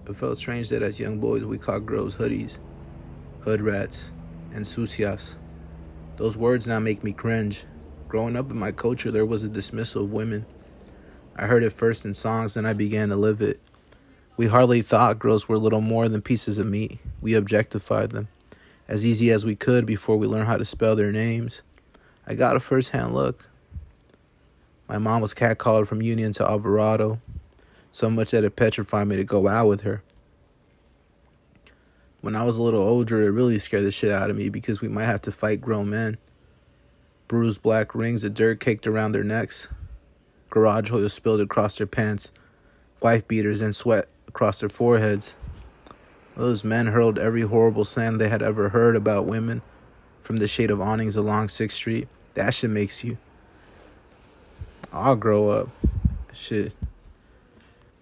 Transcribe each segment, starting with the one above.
It felt strange that as young boys we called girls hoodies, hood rats, and sucias. Those words now make me cringe. Growing up in my culture, there was a dismissal of women. I heard it first in songs, and I began to live it. We hardly thought girls were little more than pieces of meat. We objectified them as easy as we could before we learned how to spell their names. I got a first-hand look. My mom was catcalled from Union to Alvarado, so much that it petrified me to go out with her. When I was a little older, it really scared the shit out of me because we might have to fight grown men. Bruise-black rings of dirt caked around their necks, garage oil spilled across their pants, wife beaters and sweat across their foreheads. Those men hurled every horrible slang they had ever heard about women from the shade of awnings along 6th Street. That shit makes you all grow up. That shit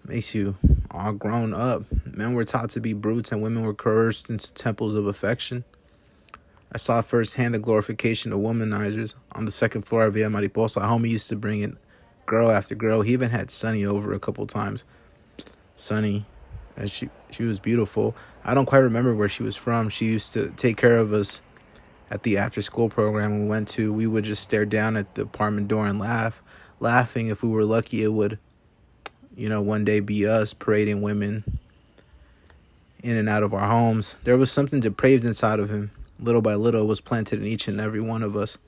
makes you all grown up. Men were taught to be brutes and women were coerced into temples of affection. I saw firsthand the glorification of womanizers. On the second floor of Via Mariposa, homie used to bring in girl after girl. He even had Sunny over a couple times. Sunny, and she was beautiful. I don't quite remember where she was from. She used to take care of us at the after school program we went to. We would just stare down at the apartment door and laugh. Laughing, if we were lucky, it would, one day be us parading women in and out of our homes. There was something depraved inside of him. Little by little, it was planted in each and every one of us.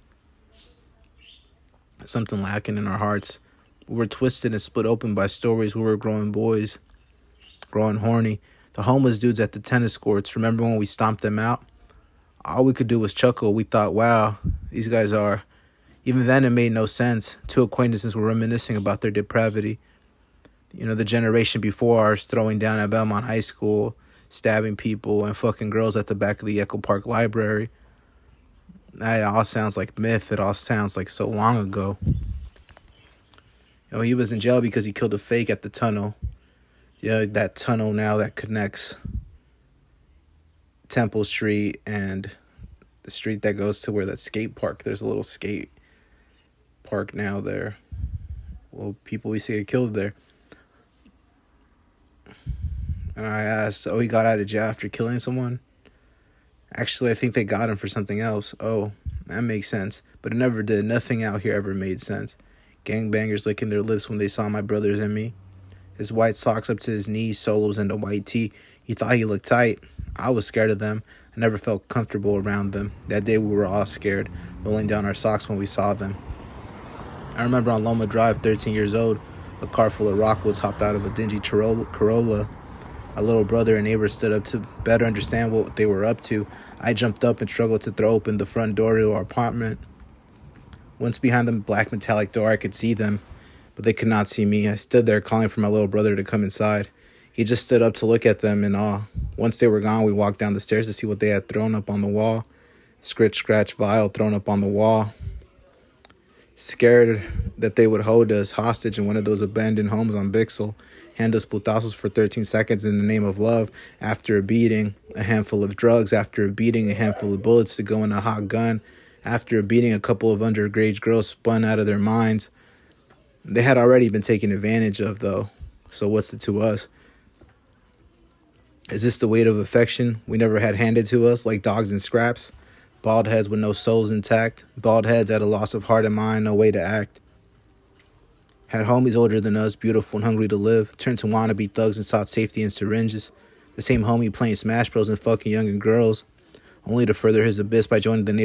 Something lacking in our hearts. We were twisted and split open by stories. We were growing boys, growing horny. The homeless dudes at the tennis courts, remember when we stomped them out? All we could do was chuckle. We thought, wow, these guys are... Even then, it made no sense. Two acquaintances were reminiscing about their depravity. The generation before ours throwing down at Belmont High School, stabbing people, and fucking girls at the back of the Echo Park Library. That all sounds like myth. It all sounds like so long ago. He was in jail because he killed a fake at the tunnel. That tunnel now that connects Temple Street and the street that goes to where that skate park. There's a little skate park now there. Well, people we see get killed there. And I asked, he got out of jail after killing someone? Actually, I think they got him for something else. Oh, that makes sense. But it never did. Nothing out here ever made sense. Gangbangers licking their lips when they saw my brothers and me. His white socks up to his knees, solos, and a white tee. He thought he looked tight. I was scared of them. I never felt comfortable around them. That day we were all scared, rolling down our socks when we saw them. I remember on Loma Drive, 13 years old, a car full of Rockwoods hopped out of a dingy Corolla. My little brother and neighbor stood up to better understand what they were up to. I jumped up and struggled to throw open the front door to our apartment. Once behind the black metallic door, I could see them, but they could not see me. I stood there calling for my little brother to come inside. He just stood up to look at them in awe. Once they were gone, we walked down the stairs to see what they had thrown up on the wall. Scritch, scratch, vial thrown up on the wall. Scared that they would hold us hostage in one of those abandoned homes on Bixel. Hand us putazos for 13 seconds in the name of love. After a beating, a handful of drugs. After a beating, a handful of bullets to go in a hot gun. After a beating, a couple of underage girls spun out of their minds. They had already been taken advantage of, though. So what's it to us? Is this the weight of affection we never had handed to us, like dogs and scraps? Bald heads with no souls intact. Bald heads at a loss of heart and mind, no way to act. Had homies older than us, beautiful and hungry to live, turned to wannabe thugs and sought safety in syringes. The same homie playing Smash Bros and fucking younger girls, only to further his abyss by joining the neighborhood